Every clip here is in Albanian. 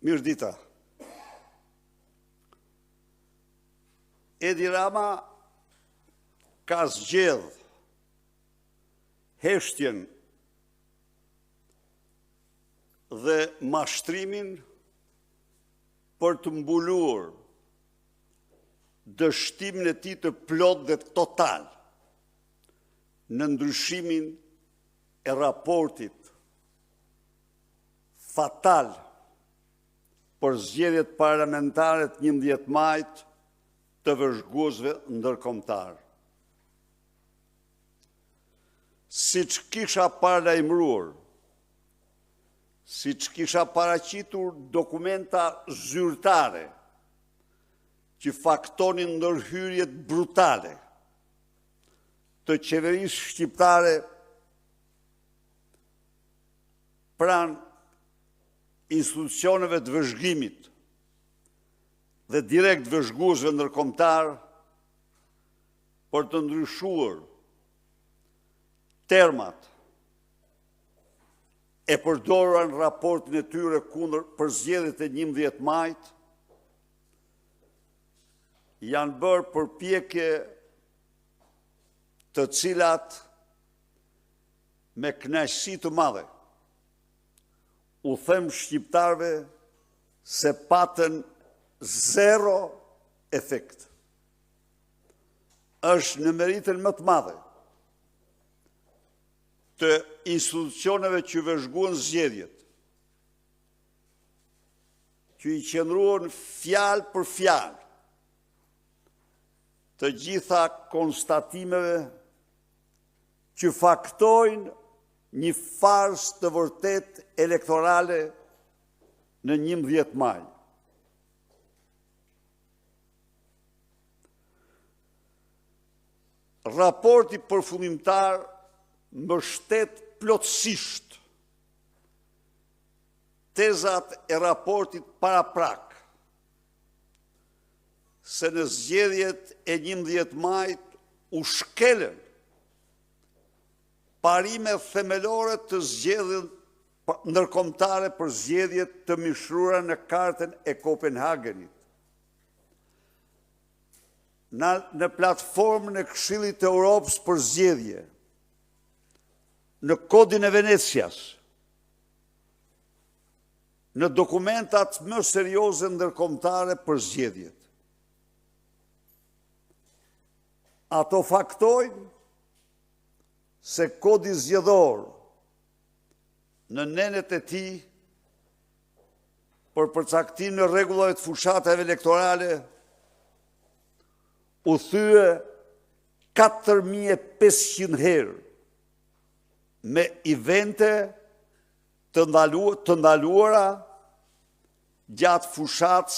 Mirëdita. Edi Rama ka zgjedh heshtjen dhe mashtrimin për të mbuluar dështimin e tij të plot dhe total në ndryshimin e raportit fatal për zgjedhjet parlamentare të 11 majit të vëzhguesve ndërkombëtar. Siç kisha paralajmëruar, siç kisha paraqitur dokumenta zyrtare që faktonin ndërhyrjet brutale të qeverisë shqiptare pranë institucioneve të vëzhgimit dhe direkt vëzhguesve ndërkombëtar për të ndryshuar termat e përdorura në raportin e tyre kundër përzgjedhjeve të 11 majit, janë bërë përpjekje të cilat me kënaqësi të madhe u them shqiptarëve se patën zero efekt. Është në meritën më të madhe të institucioneve që vëzhguan zgjedhjet, që i qëndruan fjalë për fjalë të gjitha konstatimeve që faktojnë një farsë të vërtet elektorale në 11 maj. Raporti përfundimtar mbështet plotësisht tezat e raportit paraprak se në zgjedhjet e 11 majit u shkelën parime themelore të zgjedhjeve ndërkombëtare për zgjedhjet të mishruara në Kartën e Kopenhagenit, në platformën e Këshillit të Europës për zgjedhje, në Kodin e Venecias, në dokumentat më serioze ndërkombëtare për zgjedhjet. Ato faktojnë se kodi zgjedhor në nenet e tij për përcaktimin e rregullave të fushatave elektorale u thye 4500 herë me evente të ndaluara gjatë fushatës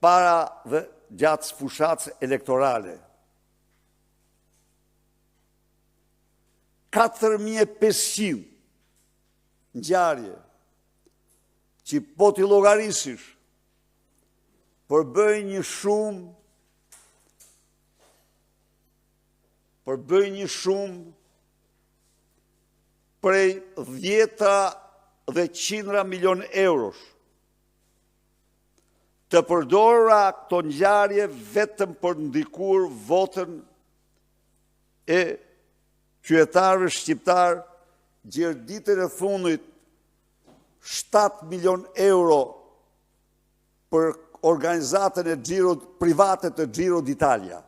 para dhe gjatë fushatës elektorale. 4500 ngjarje që po t'i llogarisish përbëjnë një shumë prej 10 dhe 100 milion eurosh, të përdorura këto ngjarje vetëm për ndikuar votën e qytetarëve shqiptar, gjerë ditën e fundit 7 milion euro për organizatën e private të Giro d'Italia.